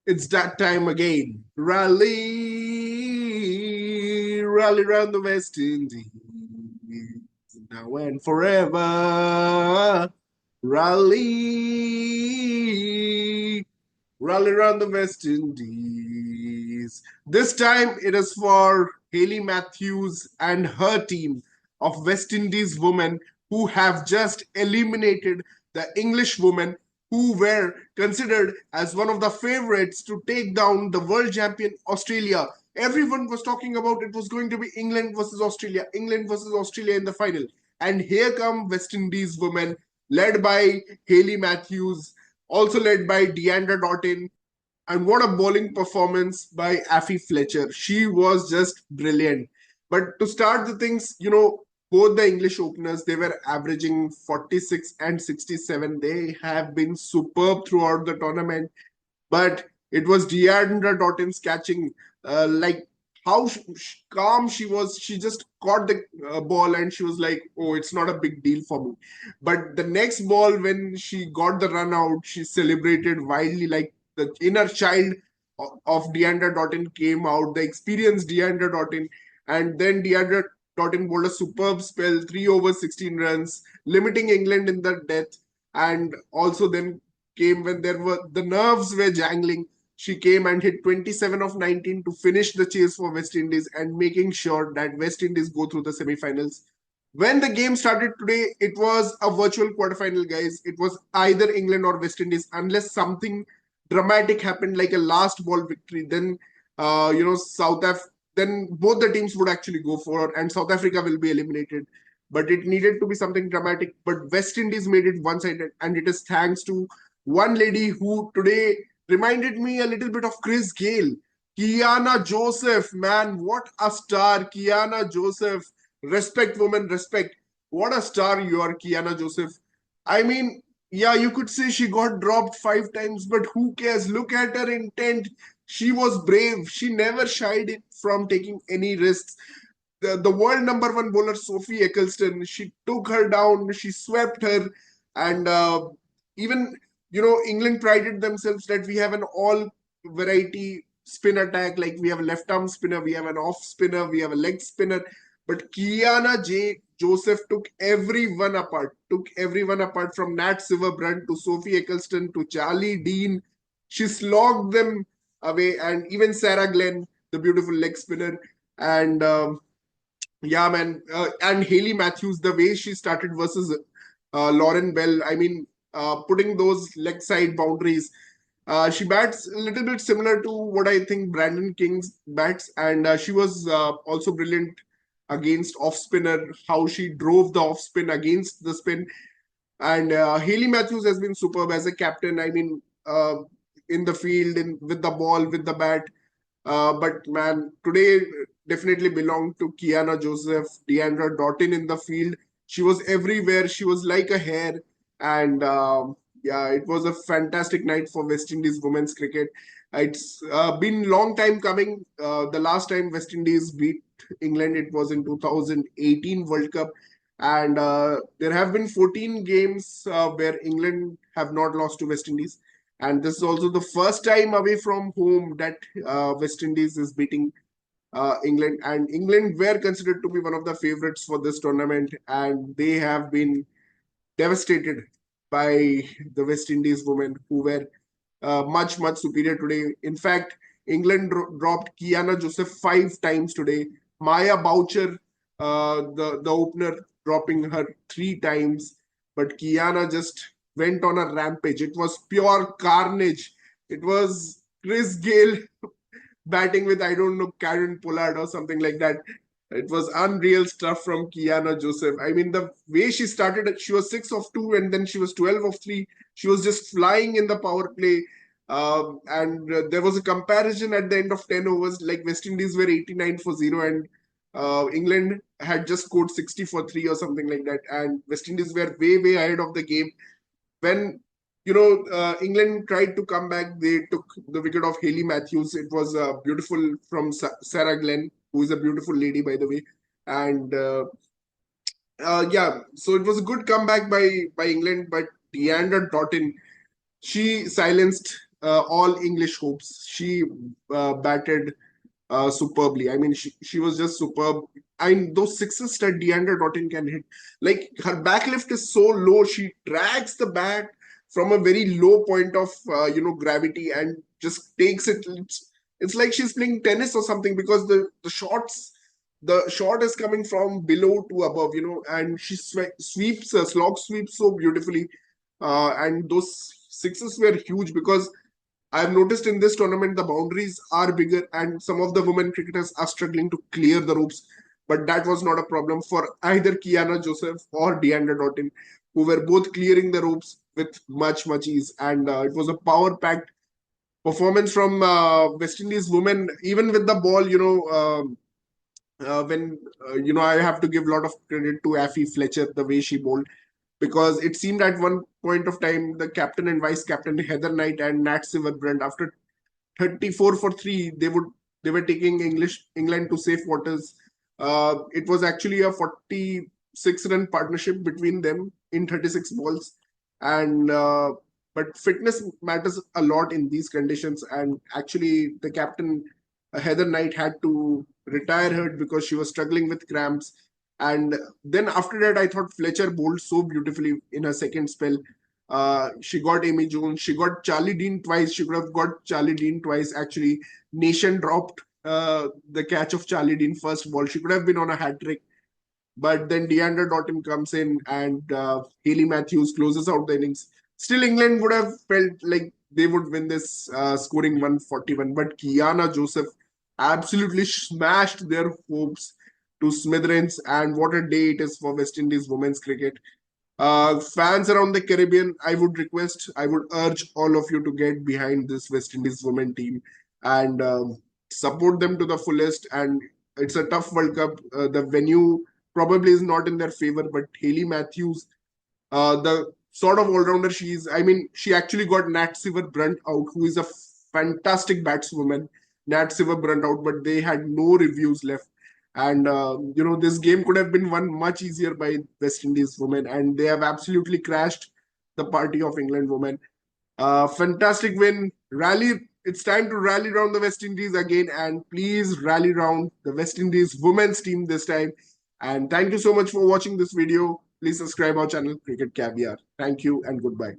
It's that time again. Rally, rally round the West Indies. Now and forever. Rally, rally round the West Indies. This time it is for Haley Mathews and her team of West Indies women who have just eliminated the English women who were considered as one of the favorites to take down the world champion Australia. Everyone was talking about it was going to be England versus Australia, England versus Australia in the final. And here come West Indies women led by Haley Mathews, also led by Deandra Dottin. And what a bowling performance by Afy Fletcher. She was just brilliant. But to start the things, both the English openers, they were averaging 46 and 67. They have been superb throughout the tournament. But it was Deandra Dottin's catching, like how calm she was. She just caught the ball and she was like, oh, it's not a big deal for me. But the next ball, when she got the run out, she celebrated wildly, like the inner child of Deandra Dottin came out, the experienced Deandra Dottin. And then Deandra Dottin bowled a superb spell, 3 overs, 16 runs, limiting England in the death. And also then came when the nerves were jangling. She came and hit 27 of 19 to finish the chase for West Indies and making sure that West Indies go through the semi-finals. When the game started today, it was a virtual quarterfinal, guys. It was either England or West Indies, unless something dramatic happened, like a last ball victory. Then, then both the teams would actually go for, and South Africa will be eliminated. But it needed to be something dramatic. But West Indies made it one-sided, and it is thanks to one lady who today reminded me a little bit of Chris Gale. Kiana Joseph, man, what a star. Kiana Joseph. Respect, woman, respect. What a star you are, Kiana Joseph. I mean, yeah, you could say she got dropped 5 times, but who cares? Look at her intent. She was brave. She never shied from taking any risks. The world number one bowler, Sophie Eccleston, she took her down, she swept her, and even England prided themselves that we have an all variety spin attack. Like we have a left arm spinner, we have an off spinner, we have a leg spinner. But Joseph took everyone apart from Nat Silverbrunt to Sophie Eccleston to Charlie Dean. She slogged them away, and even Sarah Glenn, the beautiful leg spinner. And yeah, man. And Haley Mathews, the way she started versus Lauren Bell, I mean, putting those leg side boundaries. She bats a little bit similar to what I think Brandon King's bats, and she was also brilliant against off spinner, how she drove the off spin against the spin. And Haley Mathews has been superb as a captain. I mean, in the field, with the ball, with the bat. But man, today definitely belonged to Qiana Joseph, Deandra Dottin in the field. She was everywhere. She was like a hare. And yeah, it was a fantastic night for West Indies women's cricket. It's been long time coming. The last time West Indies beat England, it was in 2018 World Cup. And there have been 14 games where England have not lost to West Indies. And this is also the first time away from home that West Indies is beating England. And England were considered to be one of the favorites for this tournament, and they have been devastated by the West Indies women who were much, much superior today. In fact, England dropped Qiana Joseph 5 times today. Maya Boucher, the opener, dropping her 3 times. But Qiana just went on a rampage. It was pure carnage. It was Chris Gale batting with, I don't know, Karen Pollard or something like that. It was unreal stuff from Qiana Joseph. I mean, the way she started, she was 6 of 2 and then she was 12 of 3. She was just flying in the power play. And there was a comparison at the end of 10 overs, like West Indies were 89 for 0 and England had just scored 60 for 3 or something like that. And West Indies were way, way ahead of the game. When England tried to come back, they took the wicket of Haley Mathews. It was beautiful from Sarah Glenn, who is a beautiful lady, by the way. And yeah, so it was a good comeback by England, but Deandra Dottin, she silenced all English hopes. She batted superbly. I mean, she was just superb. And those sixes that Deandra Dottin can hit, like her back lift is so low, she drags the bat from a very low point of gravity and just takes it. It's like she's playing tennis or something, because the shot is coming from below to above, and she sweeps, slog sweeps so beautifully. And those sixes were huge, because I've noticed in this tournament the boundaries are bigger and some of the women cricketers are struggling to clear the ropes. But that was not a problem for either Qiana Joseph or Deandra Dottin, who were both clearing the ropes with much, much ease. And it was a power packed performance from West Indies women, even with the ball, when, I have to give a lot of credit to Afy Fletcher, the way she bowled, because it seemed at one point of time the captain and vice captain Heather Knight and Nat Silverbrand, after 34 for 3, they were taking England to safe waters. It was actually a 46-run partnership between them in 36 balls, and but fitness matters a lot in these conditions. And actually, the captain Heather Knight had to retire her because she was struggling with cramps. And then after that, I thought Fletcher bowled so beautifully in her second spell. She got Amy Jones. She got Charlie Dean twice. She could have got Charlie Dean twice. Actually, Nation dropped the catch of Charlie Dean first ball. She could have been on a hat trick. But then Deandra Dottin comes in, and Haley Mathews closes out the innings. Still, England would have felt like they would win this, scoring 141. But Qiana Joseph absolutely smashed their hopes to smithereens. And what a day it is for West Indies women's cricket. Fans around the Caribbean, I would urge all of you to get behind this West Indies women team and support them to the fullest. And it's a tough World Cup. The venue probably is not in their favor, but Haley Mathews, the sort of all-rounder she is, I mean, she actually got Nat Silverbrand out, who is a fantastic batswoman. Nat Silverbrand out, but they had no reviews left. And, this game could have been won much easier by West Indies women, and they have absolutely crashed the party of England women. Fantastic win. Rally. It's time to rally around the West Indies again, and please rally around the West Indies women's team this time. And thank you so much for watching this video. Please subscribe our channel, Cricket Caviar. Thank you and goodbye.